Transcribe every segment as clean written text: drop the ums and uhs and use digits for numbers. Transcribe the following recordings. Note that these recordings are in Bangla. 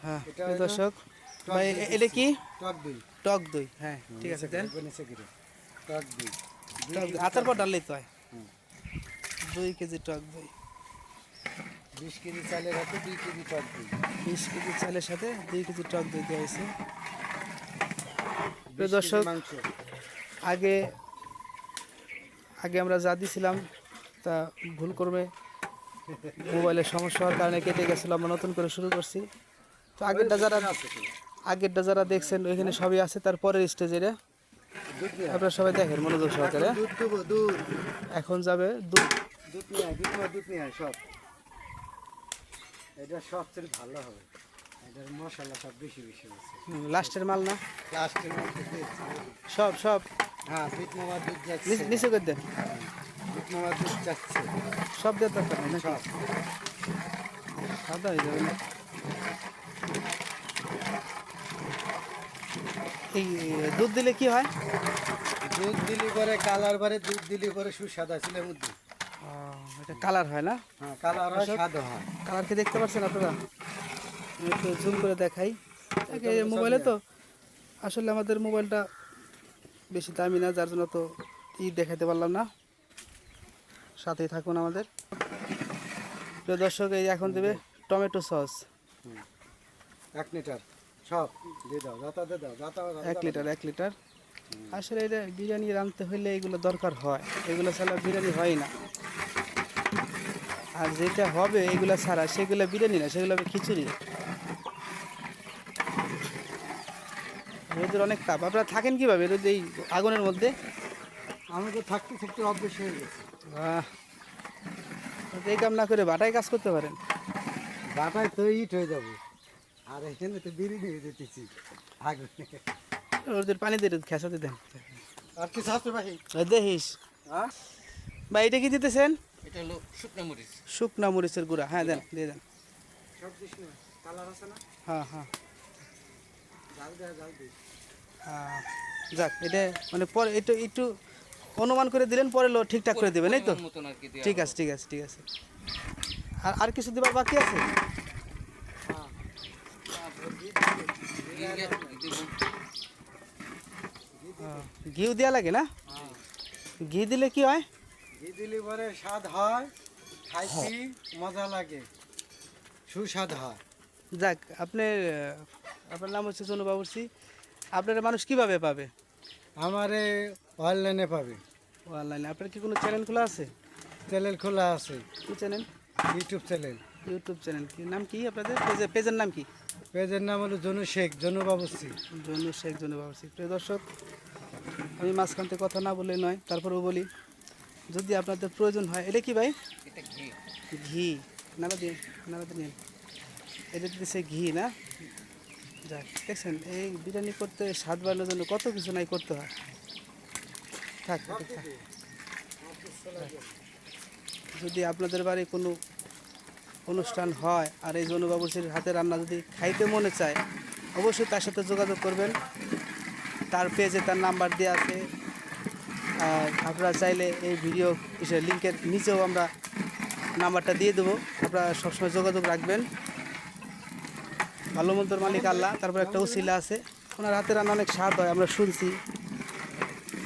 হ্যাঁ দর্শক ভাই এটা কি টক দই। টক দই? হ্যাঁ ঠিক আছে দেন। টক দই আচার পর ডাললেই তো হয়। 2 কেজি টক দই, 20 কেজি চালের হাতে 2 কেজি টক দই, 20 কেজি চালের সাথে 2 কেজি টক দই দেওয়া হয়েছে। 20 দর্শক কেজি মাংস। আগে আগে আমরা যা দিছিলাম তা ভুল করবে মোবাইলের সমস্যা হওয়ার কারণে কেটে গেছিলো, আমরা নতুন করে শুরু করছি। তো আগেরটা যারা দেখছেন ওইখানে সবই আছে। তারপরের স্টেজে আপনারা সবাই দেখেন মনোযোগ সহকারে। দুধ দেবো, দুধ এখন যাবে দুধ। দুধ নিয়ে আয়, দুধ নিয়ে আয় সব। এটা সবচেয়ে ভালো হবে, এটার মশলা সব বেশি বেশি আছে। লাস্টের মাল না, লাস্টের মধ্যে সব সব হ্যাঁ দুধ মামার দুধ যাচ্ছে, নিচে করে দেন, দুধ মামার দুধ যাচ্ছে সব দেওয়ার দরকার নেই নাকি? সব। সাদা হয়ে যাবে না। এই দুধ দিলে কি হয়? দুধ দিলি পরে কালার বারে, দুধ দিলি পরে সুস্বাদ ছিল মধ্যে। এটা কালার হয় না? হ্যাঁ কালার হয়, স্বাদ হয়। কালার কি দেখতে পাচ্ছেন আপনারা? আমি একটু জুম করে দেখাই। মোবাইলে তো আসলে আমাদের মোবাইলটা বেশি দামি না, যার জন্য তো দেখাতে পারলাম না। সাথেই থাকুন আমাদের প্রিয় দর্শক। এই এখন দেবে টমেটো সস 1 লিটার সব দিয়ে দাও, যাতা দিয়ে দাও, যাতা 1 লিটার। আসলে এটা বিরিয়ানি রাঁধতে হইলে এগুলো দরকার হয়, এগুলো ছাড়া বিরিয়ানি হয় না। আর যেটা হবে এগুলো ছাড়া সেগুলো বিরিয়ানি না, সেগুলো হবে খিচুড়ি। রোদের অনেক তাপ, আপনারা থাকেন কীভাবে রোদ এই আগুনের মধ্যে? আমি তো থাকতে থাকতে অভ্যেস হয়ে গেছে। এই কাম না করে বাটায় কাজ করতে পারেন। বাটায় তো ইট হয়ে যাবো, আর এখানে তো বিড়ি নিয়ে যেতেছি আগুনে। রোদের পানি দিয়ে খেসাতে দেন। আর কিছু আছে ভাই? দেখিস হ্যাঁ ভাই, এটা কি দিতেছেন? এটা হলো শুকনো মরিচ। শুকনা মরিচের গুঁড়া, হ্যাঁ দেন, দিয়ে দেন। সব দিস না, কালার আছে না? হ্যাঁ হ্যাঁ জাল দে, জাল দিস। যাক, এটা মানে পরে একটু একটু অনুমান করে দিলেন, পরে ঠিকঠাক করে দেবেন, এই তো? ঠিক আছে ঠিক আছে ঠিক আছে। আর আর কিছু দেবার বাকি আছে? ঘিউ দেওয়া লাগে না? ঘি দিলে কি হয়? ঘি দিলে পরে স্বাদ হয়, খাইতে মজা লাগে, সুস্বাদ হয়। যাক, আপনার নাম হচ্ছে জনু বাবুর্চি। আপনারা মানুষ কিভাবে পাবে? আমারে অনলাইনে পাবে। অনলাইনে আপনার কি কোনো চ্যানেল খোলা আছে? চ্যানেল খোলা আছে। কি channel? YouTube channel. YouTube channel কি নাম কি আপনাদের? পেজের নাম কি? পেজের নাম হলো জনু শেখ, জনু বাবুর্চি। জনু শেখ, জনু বাবুর্চি। প্রিয় দর্শক, আমি মাঝখান থেকে কথা না বললে নয়, তারপরেও বলি, যদি আপনাদের প্রয়োজন হয়। এটা কি ভাই? এটা ঘি। ঘি নাড়া দিয়ে নিন। এটা দিতেছে ঘি না? যাক, দেখছেন এই বিরিয়ানি করতে স্বাদ বাড়ানোর জন্য কত কিছু নাই করতে হয়। থাক থাক। যদি আপনাদের বাড়ি কোনো অনুষ্ঠান হয় আর এই জনু বাবুর্চির হাতে রান্না যদি খাইতে মনে চায়, অবশ্যই তার সাথে যোগাযোগ করবেন। তার পেজে তার নাম্বার দেওয়া আছে। আর আপনারা চাইলে এই ভিডিও লিঙ্কের নিচেও আমরা নাম্বারটা দিয়ে দেবো, আপনারা সবসময় যোগাযোগ রাখবেন। ভালো মন্দর মালিক আল্লাহ, তারপর একটা উসিলা আছে। ওনার হাতে রান্না অনেক স্বাদ হয়, আমরা শুনছি।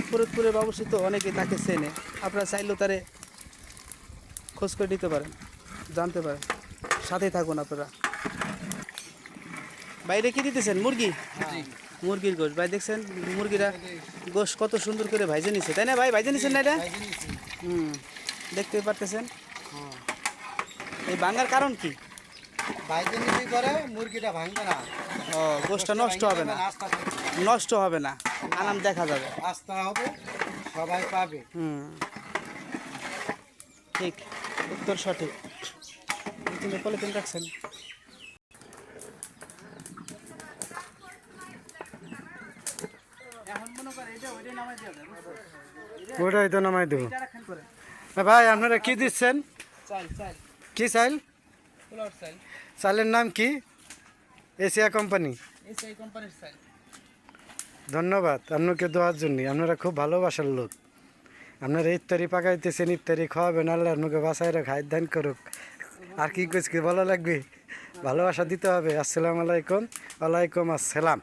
ফরিদপুরের বাবুর্চি তো অনেকেই তাকে চেনে, আপনারা চাইলেও তারে খোঁজ করে নিতে পারেন, জানতে পারেন। সাথেই থাকুন আপনারা। বাইরে কি দিতেছেন? মুরগি? মুরগির গোশ ভাই, দেখছেন মুরগিরা গোশ কত সুন্দর করে ভাইজে নিছে, তাই না ভাই? ভাইজে নিছেন না এটা? দেখতে পারতেছেন। এই ভাঙার কারণ কি? ভাইজে নিতে করে মুরগিটা ভাঙবে না। ও, গোশটা নষ্ট হবে না, নষ্ট হবে না, আরাম দেখা যাবে, আস্থা হবে, সবাই পাবে। ঠিক, উত্তর সঠিক। পলিথিন রাখছেন। ওটাই তো নামাই দেবো। ভাই আপনারা কি দিচ্ছেন? কি চাইল? চালের নাম কি? Asia company. ধন্যবাদ আপনাকে দেওয়ার জন্য, আপনারা খুব ভালোবাসার লোক। আপনারা ইফতারি পাকাইতেছেন, ইফতারি খাওয়াবেন, আল্লাহ আপনাকে বাসায় খাই দান করুক। আর কি কইছি বলা লাগবে? ভালোবাসা দিতে হবে। আসসালামু আলাইকুম, ওয়ালাইকুম আসসালাম।